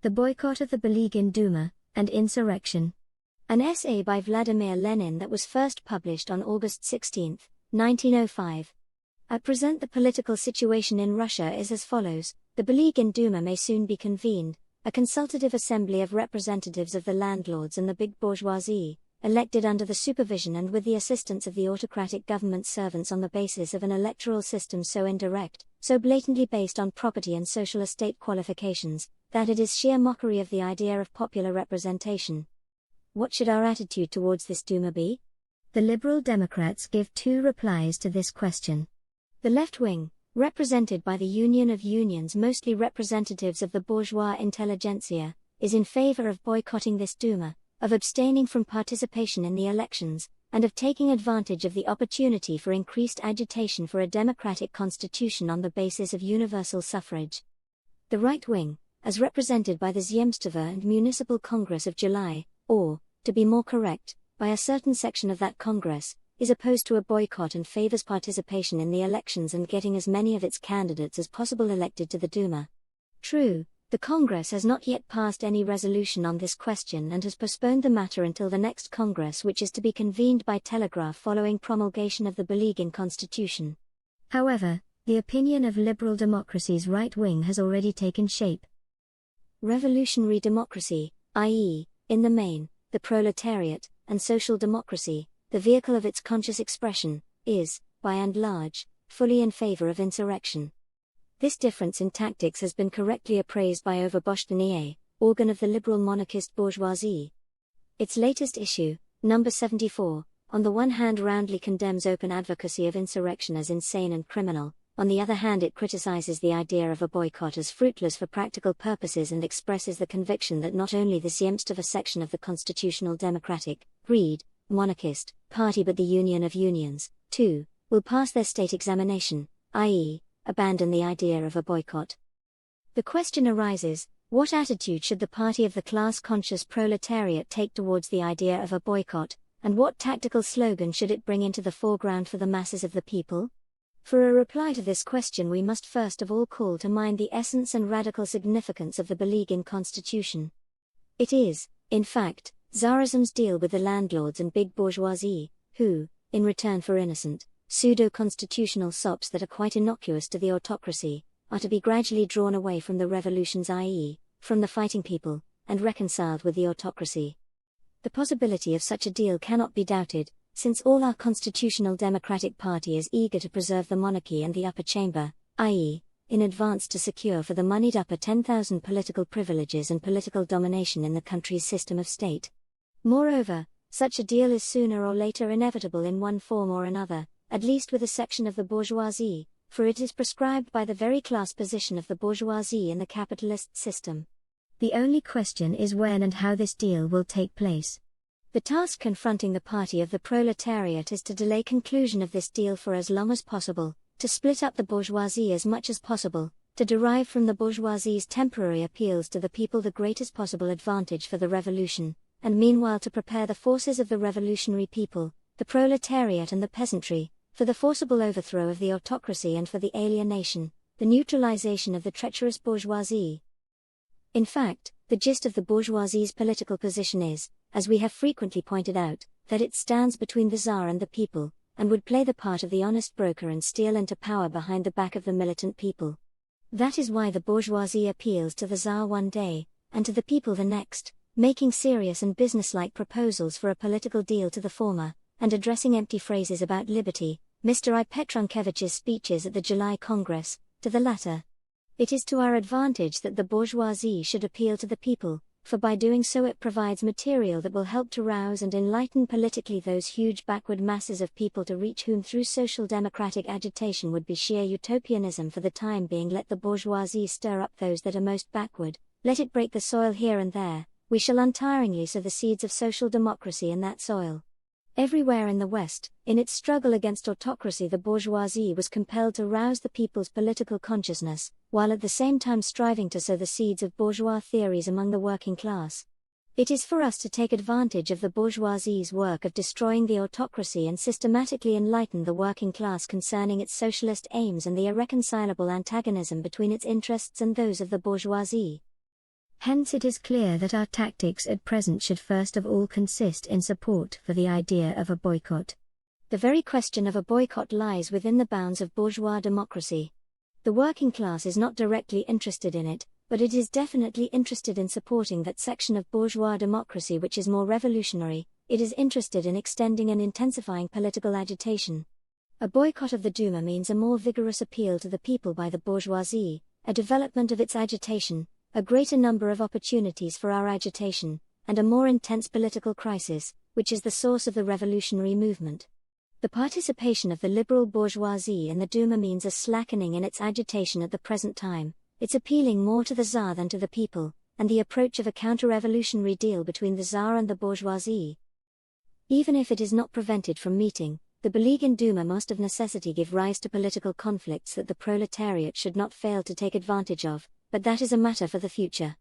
The Boycott of the Bulygin Duma, and Insurrection. An essay by Vladimir Lenin that was first published on August 16, 1905. At present the political situation in Russia is as follows: the Bulygin Duma may soon be convened, a consultative assembly of representatives of the landlords and the big bourgeoisie, elected under the supervision and with the assistance of the autocratic government servants on the basis of an electoral system so indirect, so blatantly based on property and social estate qualifications, that it is sheer mockery of the idea of popular representation. What should our attitude towards this Duma be? The Liberal Democrats give two replies to this question. The left wing, represented by the Union of Unions, mostly representatives of the bourgeois intelligentsia, is in favor of boycotting this Duma, of abstaining from participation in the elections, and of taking advantage of the opportunity for increased agitation for a democratic constitution on the basis of universal suffrage. The right wing, as represented by the Zemstvo and Municipal Congress of July, or, to be more correct, by a certain section of that Congress, is opposed to a boycott and favors participation in the elections and getting as many of its candidates as possible elected to the Duma. True, the Congress has not yet passed any resolution on this question and has postponed the matter until the next Congress, which is to be convened by telegraph following promulgation of the Bulygin Constitution. However, the opinion of liberal democracy's right wing has already taken shape. Revolutionary democracy, i.e., in the main, the proletariat, and social democracy, the vehicle of its conscious expression, is, by and large, fully in favor of insurrection. This difference in tactics has been correctly appraised by Overboschtanie, organ of the liberal monarchist bourgeoisie. Its latest issue, number 74, on the one hand roundly condemns open advocacy of insurrection as insane and criminal, on the other hand it criticizes the idea of a boycott as fruitless for practical purposes and expresses the conviction that not only the Zemstvo section of the constitutional democratic, monarchist, party but the Union of Unions, too, will pass their state examination, i.e., abandon the idea of a boycott. The question arises, what attitude should the party of the class-conscious proletariat take towards the idea of a boycott, and what tactical slogan should it bring into the foreground for the masses of the people? For a reply to this question we must first of all call to mind the essence and radical significance of the Bulygin Constitution. It is, in fact, Tsarism's deal with the landlords and big bourgeoisie, who, in return for innocent, pseudo-constitutional sops that are quite innocuous to the autocracy, are to be gradually drawn away from the revolutions, i.e., from the fighting people, and reconciled with the autocracy. The possibility of such a deal cannot be doubted, since all our constitutional democratic party is eager to preserve the monarchy and the upper chamber, i.e., in advance to secure for the moneyed upper 10,000 political privileges and political domination in the country's system of state. Moreover, such a deal is sooner or later inevitable in one form or another, at least with a section of the bourgeoisie, for it is prescribed by the very class position of the bourgeoisie in the capitalist system. The only question is when and how this deal will take place. The task confronting the party of the proletariat is to delay conclusion of this deal for as long as possible, to split up the bourgeoisie as much as possible, to derive from the bourgeoisie's temporary appeals to the people the greatest possible advantage for the revolution, and meanwhile to prepare the forces of the revolutionary people, the proletariat and the peasantry, for the forcible overthrow of the autocracy and for the alienation, the neutralization of the treacherous bourgeoisie. In fact, the gist of the bourgeoisie's political position is, as we have frequently pointed out, that it stands between the Tsar and the people, and would play the part of the honest broker and steal into power behind the back of the militant people. That is why the bourgeoisie appeals to the Tsar one day, and to the people the next, making serious and businesslike proposals for a political deal to the former, and addressing empty phrases about liberty, Mr. I. Petrunkevich's speeches at the July Congress, to the latter. It is to our advantage that the bourgeoisie should appeal to the people, for by doing so it provides material that will help to rouse and enlighten politically those huge backward masses of people to reach whom through social democratic agitation would be sheer utopianism for the time being. Let the bourgeoisie stir up those that are most backward, let it break the soil here and there, we shall untiringly sow the seeds of social democracy in that soil. Everywhere in the West, in its struggle against autocracy, the bourgeoisie was compelled to rouse the people's political consciousness, while at the same time striving to sow the seeds of bourgeois theories among the working class. It is for us to take advantage of the bourgeoisie's work of destroying the autocracy and systematically enlighten the working class concerning its socialist aims and the irreconcilable antagonism between its interests and those of the bourgeoisie. Hence it is clear that our tactics at present should first of all consist in support for the idea of a boycott. The very question of a boycott lies within the bounds of bourgeois democracy. The working class is not directly interested in it, but it is definitely interested in supporting that section of bourgeois democracy which is more revolutionary. It is interested in extending and intensifying political agitation. A boycott of the Duma means a more vigorous appeal to the people by the bourgeoisie, a development of its agitation, a greater number of opportunities for our agitation, and a more intense political crisis, which is the source of the revolutionary movement. The participation of the liberal bourgeoisie in the Duma means a slackening in its agitation at the present time, it's appealing more to the Tsar than to the people, and the approach of a counter-revolutionary deal between the Tsar and the bourgeoisie. Even if it is not prevented from meeting, the Bulygin Duma must of necessity give rise to political conflicts that the proletariat should not fail to take advantage of, but that is a matter for the future.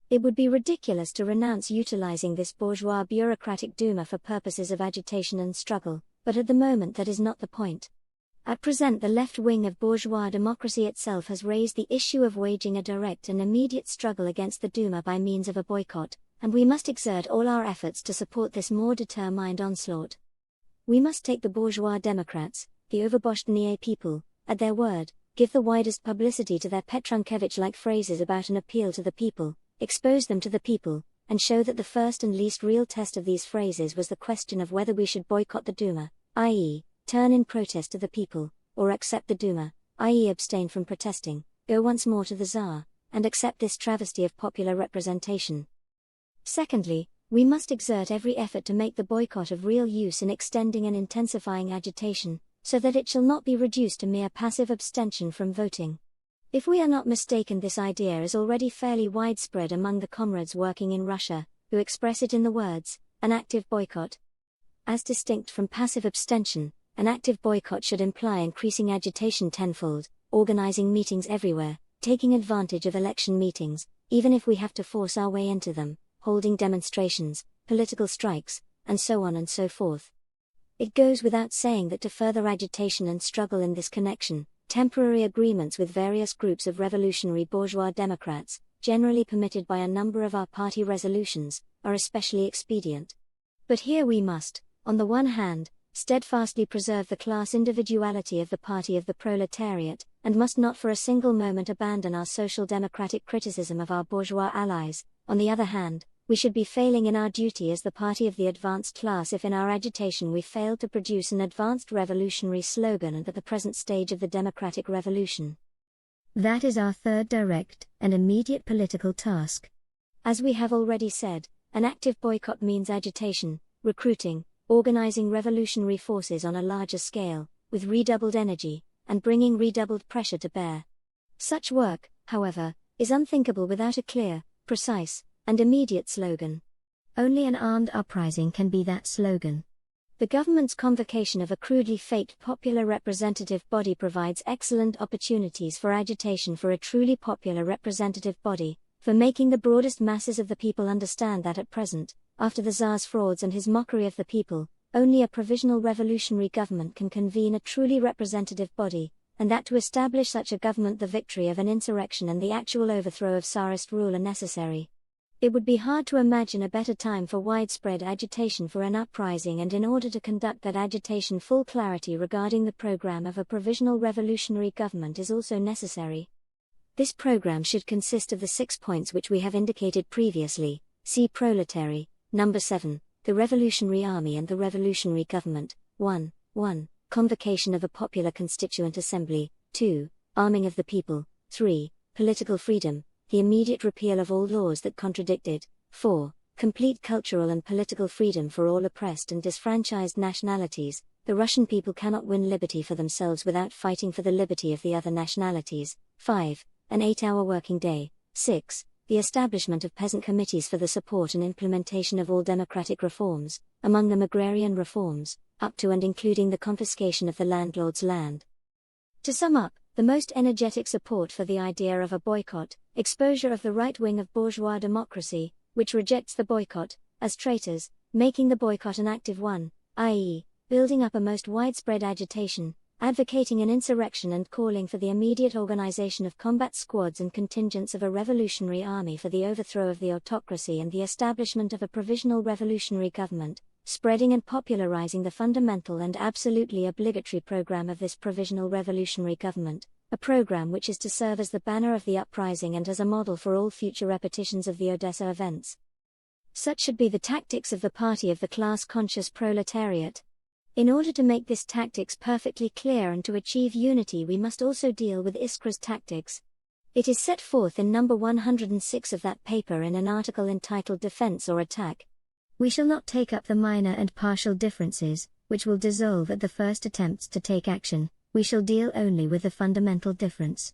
It would be ridiculous to renounce utilizing this bourgeois bureaucratic Duma for purposes of agitation and struggle, but at the moment that is not the point. At present the left wing of bourgeois democracy itself has raised the issue of waging a direct and immediate struggle against the Duma by means of a boycott, and we must exert all our efforts to support this more determined onslaught. We must take the bourgeois Democrats, the overboschnier people, at their word, give the widest publicity to their Petrunkevich-like phrases about an appeal to the people, expose them to the people, and show that the first and least real test of these phrases was the question of whether we should boycott the Duma, i.e., turn in protest to the people, or accept the Duma, i.e., abstain from protesting, go once more to the Tsar, and accept this travesty of popular representation. Secondly, we must exert every effort to make the boycott of real use in extending and intensifying agitation, so that it shall not be reduced to mere passive abstention from voting. If we are not mistaken, this idea is already fairly widespread among the comrades working in Russia, who express it in the words, an active boycott. As distinct from passive abstention, an active boycott should imply increasing agitation tenfold, organizing meetings everywhere, taking advantage of election meetings, even if we have to force our way into them, holding demonstrations, political strikes, and so on and so forth. It goes without saying that to further agitation and struggle in this connection, temporary agreements with various groups of revolutionary bourgeois Democrats, generally permitted by a number of our party resolutions, are especially expedient. But here we must, on the one hand, steadfastly preserve the class individuality of the party of the proletariat, and must not for a single moment abandon our social democratic criticism of our bourgeois allies. On the other hand, we should be failing in our duty as the party of the advanced class if in our agitation we fail to produce an advanced revolutionary slogan and at the present stage of the democratic revolution. That is our third direct and immediate political task. As we have already said, an active boycott means agitation, recruiting, organizing revolutionary forces on a larger scale, with redoubled energy, and bringing redoubled pressure to bear. Such work, however, is unthinkable without a clear, precise, and immediate slogan. Only an armed uprising can be that slogan. The government's convocation of a crudely faked popular representative body provides excellent opportunities for agitation for a truly popular representative body, for making the broadest masses of the people understand that at present, after the Tsar's frauds and his mockery of the people, only a provisional revolutionary government can convene a truly representative body, and that to establish such a government the victory of an insurrection and the actual overthrow of Tsarist rule are necessary. It would be hard to imagine a better time for widespread agitation for an uprising, and in order to conduct that agitation full clarity regarding the program of a provisional revolutionary government is also necessary. This program should consist of the 6 points which we have indicated previously. See Proletary, number 7, the Revolutionary Army and the Revolutionary Government. 1. Convocation of a popular constituent assembly. 2. Arming of the people. 3. Political freedom, the immediate repeal of all laws that contradict it. 4. Complete cultural and political freedom for all oppressed and disfranchised nationalities. The Russian people cannot win liberty for themselves without fighting for the liberty of the other nationalities. 5. An 8-hour working day. 6. The establishment of peasant committees for the support and implementation of all democratic reforms, among them agrarian reforms, up to and including the confiscation of the landlord's land. To sum up, the most energetic support for the idea of a boycott, exposure of the right wing of bourgeois democracy, which rejects the boycott, as traitors, making the boycott an active one, i.e., building up a most widespread agitation, advocating an insurrection and calling for the immediate organization of combat squads and contingents of a revolutionary army for the overthrow of the autocracy and the establishment of a provisional revolutionary government, spreading and popularizing the fundamental and absolutely obligatory program of this provisional revolutionary government, a program which is to serve as the banner of the uprising and as a model for all future repetitions of the Odessa events. Such should be the tactics of the party of the class-conscious proletariat. In order to make this tactics perfectly clear and to achieve unity, we must also deal with Iskra's tactics. It is set forth in number 106 of that paper in an article entitled Defense or Attack. We shall not take up the minor and partial differences, which will dissolve at the first attempts to take action. We shall deal only with the fundamental difference.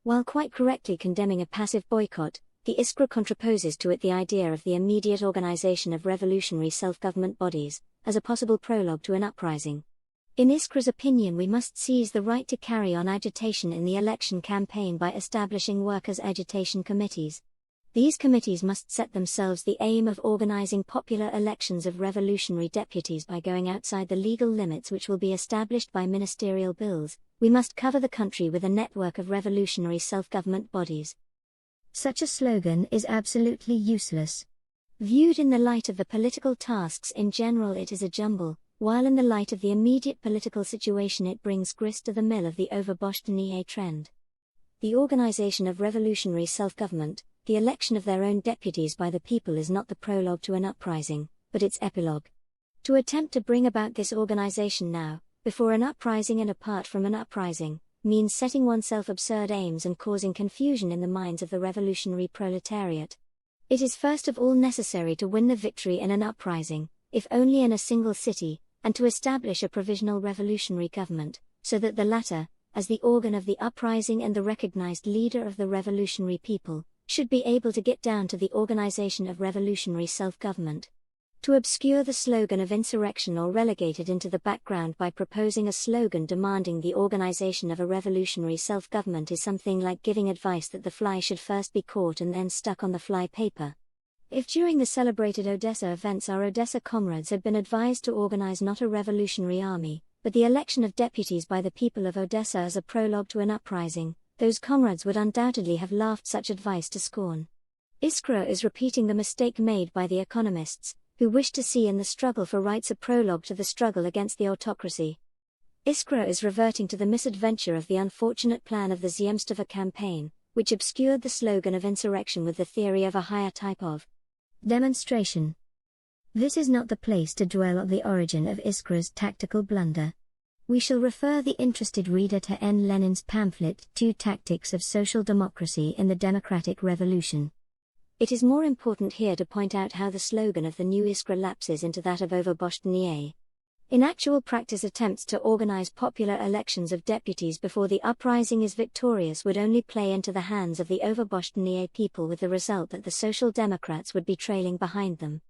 While quite correctly condemning a passive boycott, the Iskra contraposes to it the idea of the immediate organization of revolutionary self-government bodies, as a possible prologue to an uprising. In Iskra's opinion, we must seize the right to carry on agitation in the election campaign by establishing workers' agitation committees. These committees must set themselves the aim of organizing popular elections of revolutionary deputies by going outside the legal limits which will be established by ministerial bills. We must cover the country with a network of revolutionary self-government bodies. Such a slogan is absolutely useless. Viewed in the light of the political tasks in general, it is a jumble, while in the light of the immediate political situation it brings grist to the mill of the overboschtanie trend. The organization of revolutionary self-government, the election of their own deputies by the people, is not the prologue to an uprising, but its epilogue. To attempt to bring about this organization now, before an uprising and apart from an uprising, means setting oneself absurd aims and causing confusion in the minds of the revolutionary proletariat. It is first of all necessary to win the victory in an uprising, if only in a single city, and to establish a provisional revolutionary government, so that the latter, as the organ of the uprising and the recognized leader of the revolutionary people, should be able to get down to the organization of revolutionary self-government. To obscure the slogan of insurrection or relegate it into the background by proposing a slogan demanding the organization of a revolutionary self-government is something like giving advice that the fly should first be caught and then stuck on the fly paper. If during the celebrated Odessa events our Odessa comrades had been advised to organize not a revolutionary army, but the election of deputies by the people of Odessa as a prologue to an uprising, those comrades would undoubtedly have laughed such advice to scorn. Iskra is repeating the mistake made by the economists, who wish to see in the struggle for rights a prologue to the struggle against the autocracy. Iskra is reverting to the misadventure of the unfortunate plan of the Zemstva campaign, which obscured the slogan of insurrection with the theory of a higher type of demonstration. This is not the place to dwell on the origin of Iskra's tactical blunder. We shall refer the interested reader to N. Lenin's pamphlet, Two Tactics of Social Democracy in the Democratic Revolution. It is more important here to point out how the slogan of the new Iskra lapses into that of overboschtanie. In actual practice, attempts to organize popular elections of deputies before the uprising is victorious would only play into the hands of the overboschtanie people, with the result that the Social Democrats would be trailing behind them.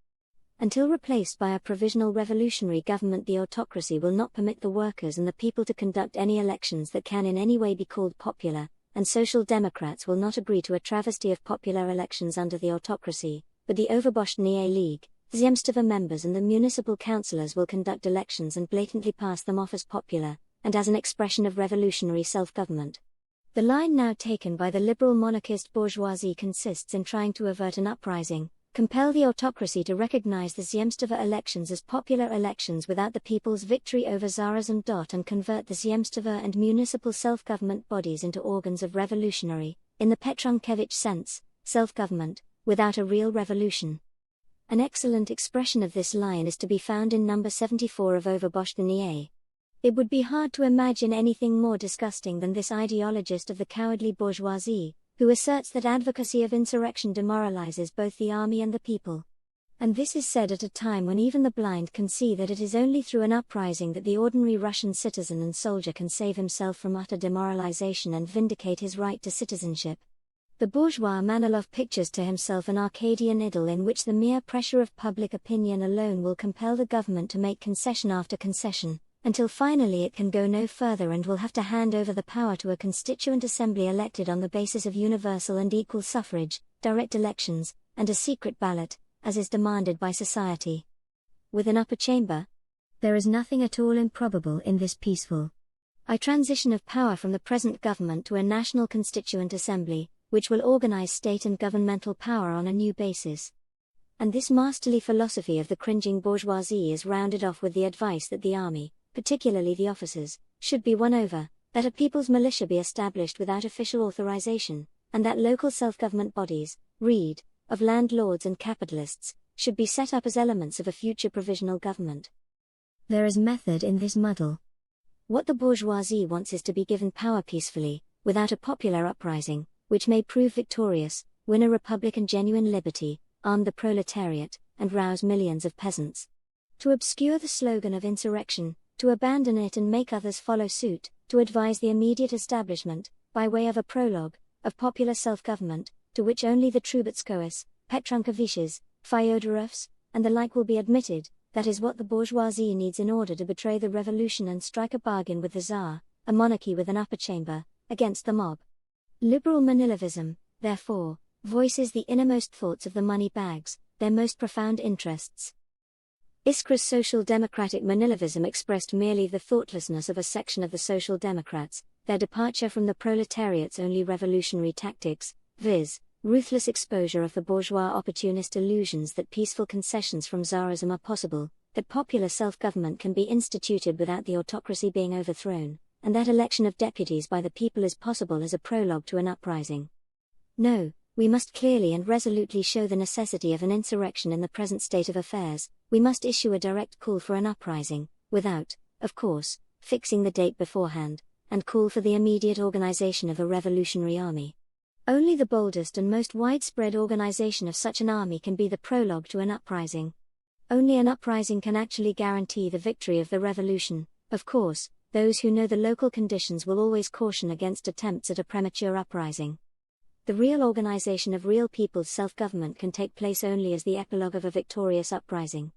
Until replaced by a provisional revolutionary government, the autocracy will not permit the workers and the people to conduct any elections that can in any way be called popular, and Social Democrats will not agree to a travesty of popular elections under the autocracy, but the Overboschtanie League, Zemstva members and the municipal councillors will conduct elections and blatantly pass them off as popular, and as an expression of revolutionary self-government. The line now taken by the liberal monarchist bourgeoisie consists in trying to avert an uprising, compel the autocracy to recognize the Zemstva elections as popular elections without the people's victory over Zarazm. And convert the Zemstva and municipal self-government bodies into organs of revolutionary, in the Petrunkevich sense, self-government, without a real revolution. An excellent expression of this line is to be found in number 74 of Overboschtanie. It would be hard to imagine anything more disgusting than this ideologist of the cowardly bourgeoisie, who asserts that advocacy of insurrection demoralizes both the army and the people. And this is said at a time when even the blind can see that it is only through an uprising that the ordinary Russian citizen and soldier can save himself from utter demoralization and vindicate his right to citizenship. The bourgeois Manilov pictures to himself an Arcadian idyll in which the mere pressure of public opinion alone will compel the government to make concession after concession, until finally it can go no further and will have to hand over the power to a constituent assembly elected on the basis of universal and equal suffrage, direct elections, and a secret ballot, as is demanded by society. With an upper chamber, there is nothing at all improbable in this peaceful I transition of power from the present government to a national constituent assembly, which will organize state and governmental power on a new basis. And this masterly philosophy of the cringing bourgeoisie is rounded off with the advice that the army, particularly the officers, should be won over, that a people's militia be established without official authorization, and that local self-government bodies, read, of landlords and capitalists, should be set up as elements of a future provisional government. There is method in this muddle. What the bourgeoisie wants is to be given power peacefully, without a popular uprising, which may prove victorious, win a republic and genuine liberty, arm the proletariat, and rouse millions of peasants. To obscure the slogan of insurrection, to abandon it and make others follow suit, to advise the immediate establishment, by way of a prologue, of popular self-government, to which only the Trubetskois, Petrankoviches, Fyodorovs, and the like will be admitted, that is what the bourgeoisie needs in order to betray the revolution and strike a bargain with the Tsar, a monarchy with an upper chamber, against the mob. Liberal Manilovism, therefore, voices the innermost thoughts of the money bags, their most profound interests. Iskra's social democratic Manilovism expressed merely the thoughtlessness of a section of the Social Democrats, their departure from the proletariat's only revolutionary tactics, viz., ruthless exposure of the bourgeois opportunist illusions that peaceful concessions from Tsarism are possible, that popular self-government can be instituted without the autocracy being overthrown, and that election of deputies by the people is possible as a prologue to an uprising. No, we must clearly and resolutely show the necessity of an insurrection in the present state of affairs. We must issue a direct call for an uprising, without, of course, fixing the date beforehand, and call for the immediate organization of a revolutionary army. Only the boldest and most widespread organization of such an army can be the prologue to an uprising. Only an uprising can actually guarantee the victory of the revolution. Of course, those who know the local conditions will always caution against attempts at a premature uprising. The real organization of real people's self-government can take place only as the epilogue of a victorious uprising.